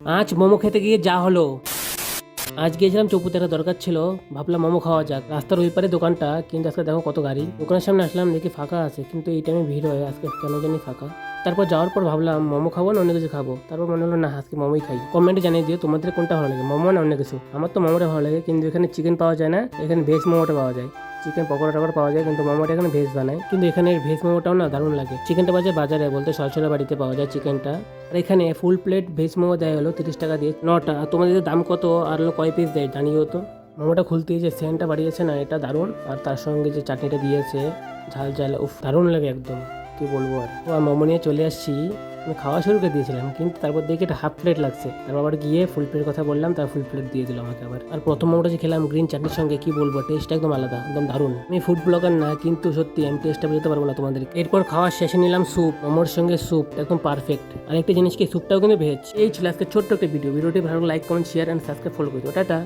আজ মোমো খেতে গিয়ে যা হলো। আজ গিয়েছিলাম চৌপুতে, একটা দরকার ছিল, ভাবলাম মোমো খাওয়া যাক। রাস্তার ওই পারে দোকানটা, কিন্তু আজকে দেখো কত গাড়ি। দোকানের সামনে আসলাম, দেখি ফাঁকা আছে, কিন্তু এই টাইমে ভিড় হয় আজকে, কেন জানি ফাঁকা। তারপর যাওয়ার পর ভাবলাম মোমো খাবো না অন্য কিছু খাবো, তারপর মনে হলো না আজকে মোমোই খাই। কমেন্টে জানিয়ে দিও তোমাদের কোনটা ভালো লাগে, মোমো না অন্য কিছু। আমার তো মোমোটা ভালো লাগে, কিন্তু এখানে চিকেন পাওয়া যায় না, এখানে ভেজ মোমোটা পাওয়া যায়। চিকেন পকোড়া টকোড়া পাওয়া যায়, কিন্তু মোমোটা এখানে ভেজ বানায়। কিন্তু এখানে ভেজ মোমোটাও না দারুণ লাগে। চিকেনটা বাজে বাজারে, বলতে সরাসরি বাড়িতে পাওয়া যায় চিকেনটা। আর এখানে ফুল প্লেট ভেজ মোমো দেয় হলো 30 টাকা দিয়ে 9টা। আর তোমাদের দাম কত আর হলো কয় পিস দেয় জানিও তো। মোমোটা খুলতে যে সেন্টটা বাড়িয়েছে না, এটা দারুণ। আর তার সঙ্গে যে চাটনিটা দিয়েছে ঝাল ঝাল, উফ দারুণ লাগে একদম, কি বলবো। আর তো মোমো নিয়ে চলে আসছি, আমি খাওয়া শুরু করে দিয়েছিলাম, কিন্তু তারপর দেখি এটা হাফ প্লেট লাগছে। তারপর আবার গিয়ে ফুল প্লেট কথা বললাম, তার ফুল প্লেট দিয়ে দিল আমাকে আবার। আর প্রথম মোমোটা যে খেলাম গ্রিন চাটনির সঙ্গে, কি বলবো, টেস্ট একদম আলাদা, একদম দারুণ। আমি ফুড ব্লগার না, কিন্তু সত্যি আমি টেস্টটা বোঝাতে পারবো না তোমাদের। এরপর খাওয়ার শেষে নিলাম স্যুপ, মোমোর সঙ্গে স্যুপ একদম পারফেক্ট। আর একটা জিনিস কি, স্যুপটাও কিন্তু ভেজ। এই ছিল আজকে ছোট্ট একটা ভিডিওটি ভালো like comment share and subscribe follow করে দিও। টাটা।